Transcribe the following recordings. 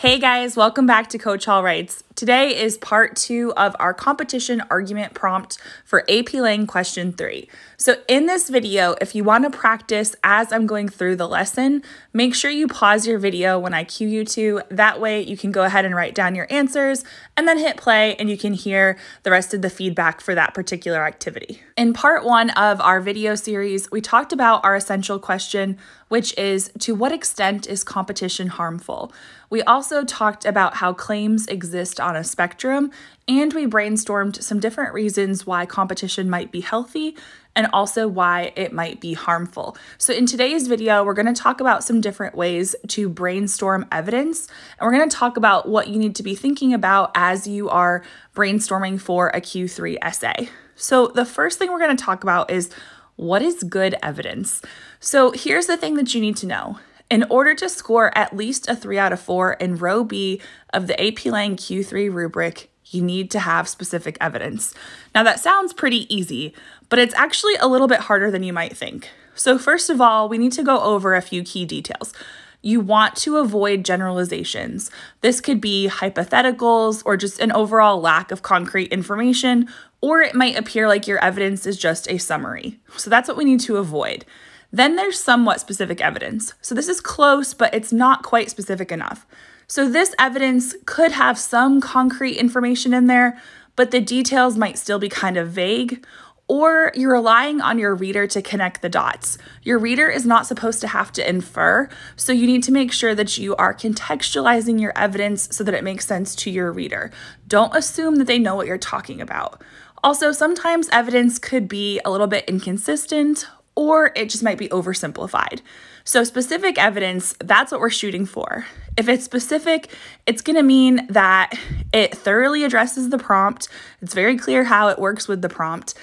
Hey guys, welcome back to Coach Hall Writes. Today is part 2 of our competition argument prompt for AP Lang question 3. So in this video, if you want to practice as I'm going through the lesson, make sure you pause your video when I cue you to. That way you can go ahead and write down your answers and then hit play and you can hear the rest of the feedback for that particular activity. In part 1 of our video series, we talked about our essential question, which is, to what extent is competition harmful? We also talked about how claims exist on a spectrum, and we brainstormed some different reasons why competition might be healthy and also why it might be harmful. So in today's video, we're going to talk about some different ways to brainstorm evidence, and we're going to talk about what you need to be thinking about as you are brainstorming for a Q3 essay. So the first thing we're going to talk about is, what is good evidence? So here's the thing that you need to know. In order to score at least a 3 out of 4 in row B of the AP Lang Q3 rubric, you need to have specific evidence. Now that sounds pretty easy, but it's actually a little bit harder than you might think. So first of all, we need to go over a few key details. You want to avoid generalizations. This could be hypotheticals or just an overall lack of concrete information, or it might appear like your evidence is just a summary. So that's what we need to avoid. Then there's somewhat specific evidence. So this is close, but it's not quite specific enough. So this evidence could have some concrete information in there, but the details might still be kind of vague, or you're relying on your reader to connect the dots. Your reader is not supposed to have to infer, so you need to make sure that you are contextualizing your evidence so that it makes sense to your reader. Don't assume that they know what you're talking about. Also, sometimes evidence could be a little bit inconsistent, or it just might be oversimplified. So specific evidence, that's what we're shooting for. If it's specific, it's going to mean that it thoroughly addresses the prompt. It's very clear how it works with the prompt.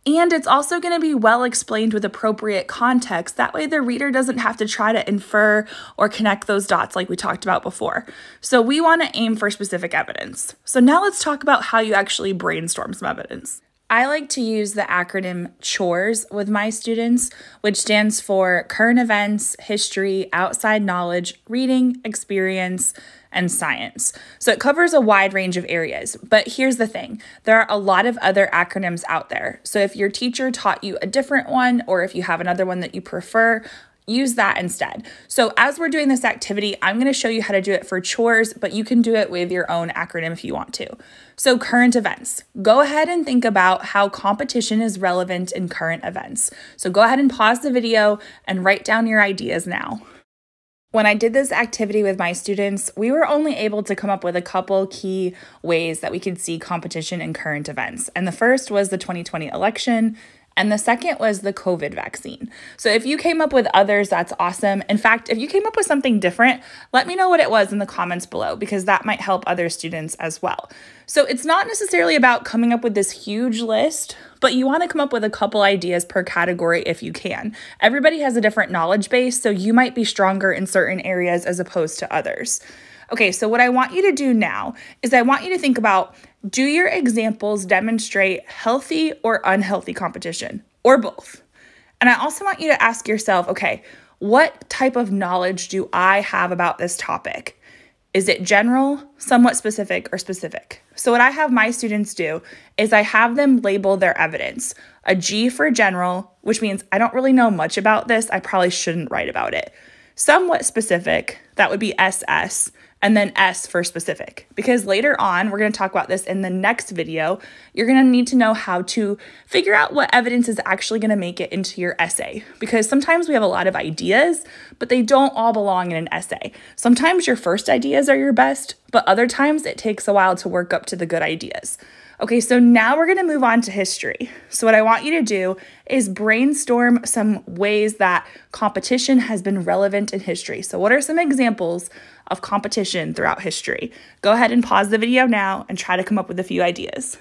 And it's also going to be well explained with appropriate context. That way the reader doesn't have to try to infer or connect those dots like we talked about before. So we want to aim for specific evidence. So now let's talk about how you actually brainstorm some evidence. I like to use the acronym CHORES with my students, which stands for Current Events, History, Outside Knowledge, Reading, Experience, and Science. So it covers a wide range of areas, but here's the thing. There are a lot of other acronyms out there. So if your teacher taught you a different one, or if you have another one that you prefer, use that instead. So as we're doing this activity, I'm going to show you how to do it for chores, but you can do it with your own acronym if you want to. So current events. Go ahead and think about how competition is relevant in current events. So go ahead and pause the video and write down your ideas now. When I did this activity with my students, we were only able to come up with a couple key ways that we could see competition in current events. And the first was the 2020 election, and the second was the COVID vaccine. So if you came up with others, that's awesome. In fact, if you came up with something different, let me know what it was in the comments below, because that might help other students as well. So it's not necessarily about coming up with this huge list, but you want to come up with a couple ideas per category if you can. Everybody has a different knowledge base, so you might be stronger in certain areas as opposed to others. Okay, so what I want you to do now is I want you to think about, do your examples demonstrate healthy or unhealthy competition, or both? And I also want you to ask yourself, okay, what type of knowledge do I have about this topic? Is it general, somewhat specific, or specific? So what I have my students do is I have them label their evidence. A G for general, which means I don't really know much about this. I probably shouldn't write about it. Somewhat specific, that would be SS, and then S for specific. Because later on, we're going to talk about this in the next video, you're going to need to know how to figure out what evidence is actually going to make it into your essay. Because sometimes we have a lot of ideas, but they don't all belong in an essay. Sometimes your first ideas are your best, but other times it takes a while to work up to the good ideas. Okay, so now we're going to move on to history. So what I want you to do is brainstorm some ways that competition has been relevant in history. So what are some examples of competition throughout history? Go ahead and pause the video now and try to come up with a few ideas.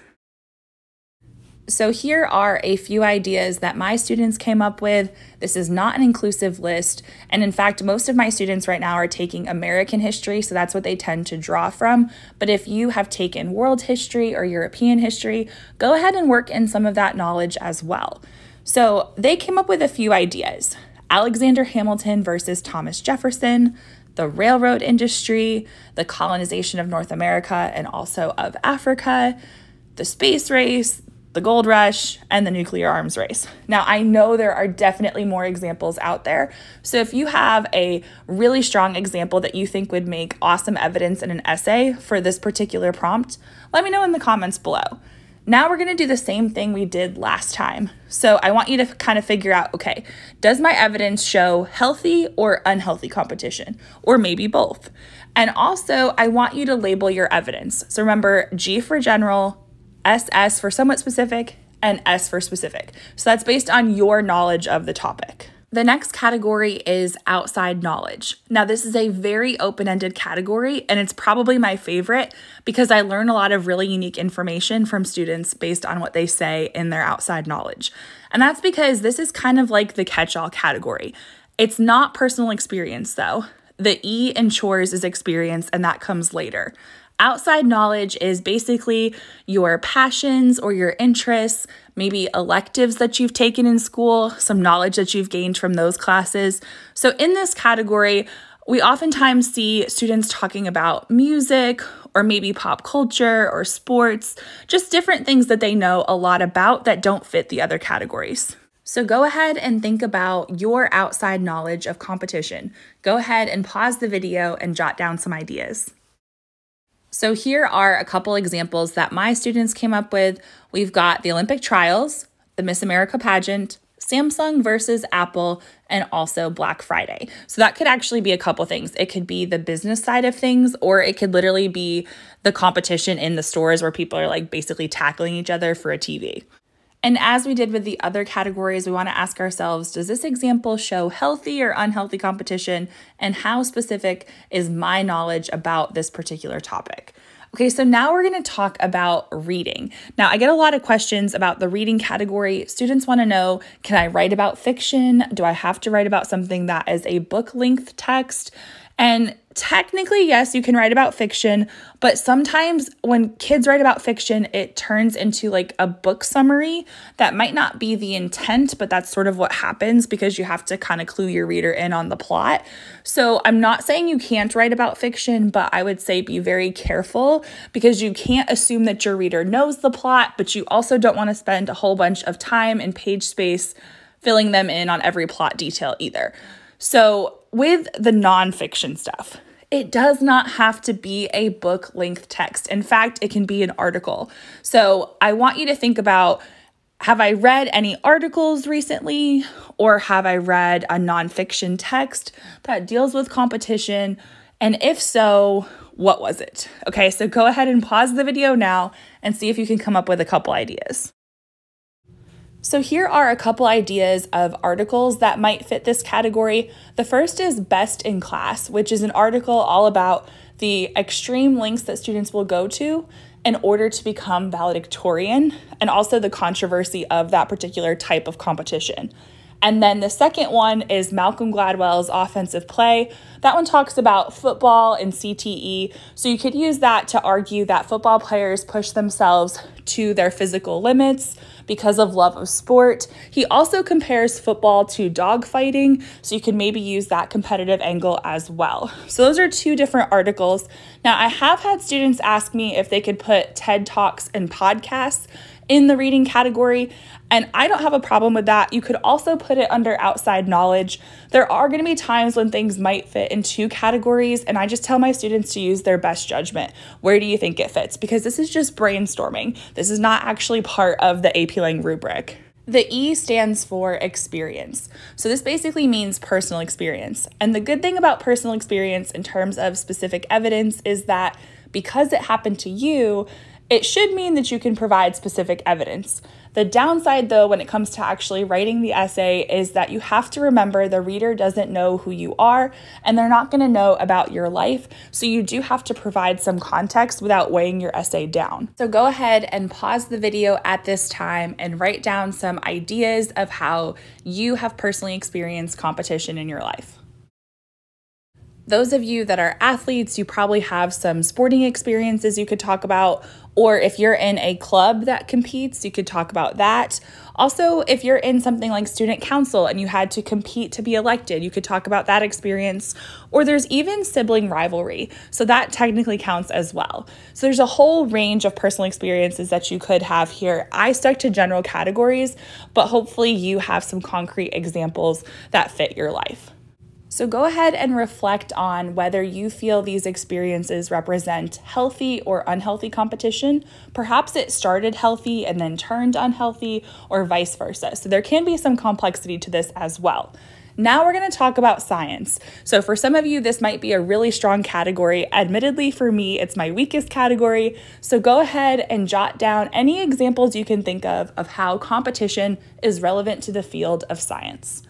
So here are a few ideas that my students came up with. This is not an inclusive list. And in fact, most of my students right now are taking American history, so that's what they tend to draw from. But if you have taken world history or European history, go ahead and work in some of that knowledge as well. So they came up with a few ideas. Alexander Hamilton versus Thomas Jefferson, the railroad industry, the colonization of North America and also of Africa, the space race, the gold rush, and the nuclear arms race. Now, I know there are definitely more examples out there. So if you have a really strong example that you think would make awesome evidence in an essay for this particular prompt, let me know in the comments below. Now we're gonna do the same thing we did last time. So I want you to kind of figure out, okay, does my evidence show healthy or unhealthy competition? Or maybe both. And also, I want you to label your evidence. So remember, G for general, SS for somewhat specific, and S for specific. So that's based on your knowledge of the topic. The next category is outside knowledge. Now, this is a very open-ended category, and it's probably my favorite because I learn a lot of really unique information from students based on what they say in their outside knowledge. And that's because this is kind of like the catch-all category. It's not personal experience, though. The E in chores is experience, and that comes later. Outside knowledge is basically your passions or your interests, maybe electives that you've taken in school, some knowledge that you've gained from those classes. So in this category, we oftentimes see students talking about music or maybe pop culture or sports, just different things that they know a lot about that don't fit the other categories. So go ahead and think about your outside knowledge of competition. Go ahead and pause the video and jot down some ideas. So here are a couple examples that my students came up with. We've got the Olympic trials, the Miss America pageant, Samsung versus Apple, and also Black Friday. So that could actually be a couple things. It could be the business side of things, or it could literally be the competition in the stores where people are like basically tackling each other for a TV. And as we did with the other categories, we want to ask ourselves, does this example show healthy or unhealthy competition? And how specific is my knowledge about this particular topic? Okay, so now we're going to talk about reading. Now, I get a lot of questions about the reading category. Students want to know, can I write about fiction? Do I have to write about something that is a book-length text? And technically, yes, you can write about fiction, but sometimes when kids write about fiction, it turns into like a book summary that might not be the intent, but that's sort of what happens because you have to kind of clue your reader in on the plot. So I'm not saying you can't write about fiction, but I would say be very careful because you can't assume that your reader knows the plot, but you also don't want to spend a whole bunch of time and page space filling them in on every plot detail either. So with the nonfiction stuff, it does not have to be a book-length text. In fact, it can be an article. So I want you to think about, have I read any articles recently, or have I read a nonfiction text that deals with competition? And if so, what was it? Okay, so go ahead and pause the video now and see if you can come up with a couple ideas. So here are a couple ideas of articles that might fit this category. The first is Best in Class, which is an article all about the extreme lengths that students will go to in order to become valedictorian, and also the controversy of that particular type of competition. And then the second one is Malcolm Gladwell's Offensive Play. That one talks about football and CTE. So you could use that to argue that football players push themselves to their physical limits because of love of sport. He also compares football to dogfighting, so you could maybe use that competitive angle as well. So those are two different articles. Now, I have had students ask me if they could put TED Talks and podcasts in the reading category, and I don't have a problem with that. You could also put it under outside knowledge. There are going to be times when things might fit in two categories, and I just tell my students to use their best judgment. Where do you think it fits? Because this is just brainstorming. This is not actually part of the AP Lang rubric. The E stands for experience. So this basically means personal experience. And the good thing about personal experience in terms of specific evidence is that because it happened to you, it should mean that you can provide specific evidence. The downside, though, when it comes to actually writing the essay is that you have to remember the reader doesn't know who you are, and they're not going to know about your life. So you do have to provide some context without weighing your essay down. So go ahead and pause the video at this time and write down some ideas of how you have personally experienced competition in your life. Those of you that are athletes, you probably have some sporting experiences you could talk about, or if you're in a club that competes, you could talk about that. Also, if you're in something like student council and you had to compete to be elected, you could talk about that experience. Or there's even sibling rivalry, so that technically counts as well. So there's a whole range of personal experiences that you could have here. I stuck to general categories, but hopefully you have some concrete examples that fit your life. So go ahead and reflect on whether you feel these experiences represent healthy or unhealthy competition. Perhaps it started healthy and then turned unhealthy, or vice versa. So there can be some complexity to this as well. Now we're going to talk about science. So for some of you, this might be a really strong category. Admittedly, for me, it's my weakest category. So go ahead and jot down any examples you can think of how competition is relevant to the field of science.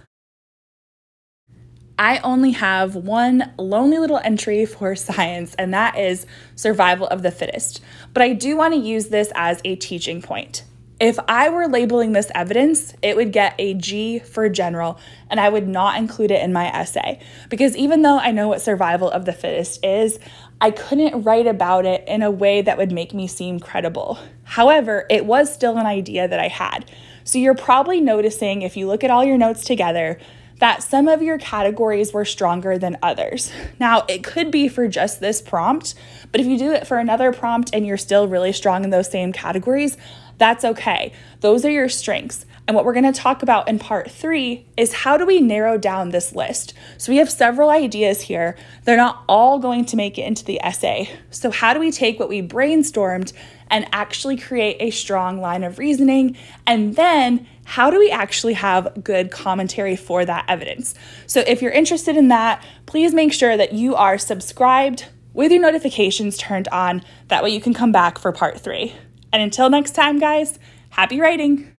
I only have one lonely little entry for science, and that is survival of the fittest. But I do want to use this as a teaching point. If I were labeling this evidence, it would get a G for general, and I would not include it in my essay. Because even though I know what survival of the fittest is, I couldn't write about it in a way that would make me seem credible. However, it was still an idea that I had. So you're probably noticing, if you look at all your notes together, that some of your categories were stronger than others. Now, it could be for just this prompt, but if you do it for another prompt and you're still really strong in those same categories, that's okay. Those are your strengths. And what we're going to talk about in part 3 is how do we narrow down this list? So we have several ideas here. They're not all going to make it into the essay. So how do we take what we brainstormed and actually create a strong line of reasoning? And then how do we actually have good commentary for that evidence? So if you're interested in that, please make sure that you are subscribed with your notifications turned on. That way you can come back for part 3. And until next time, guys, happy writing.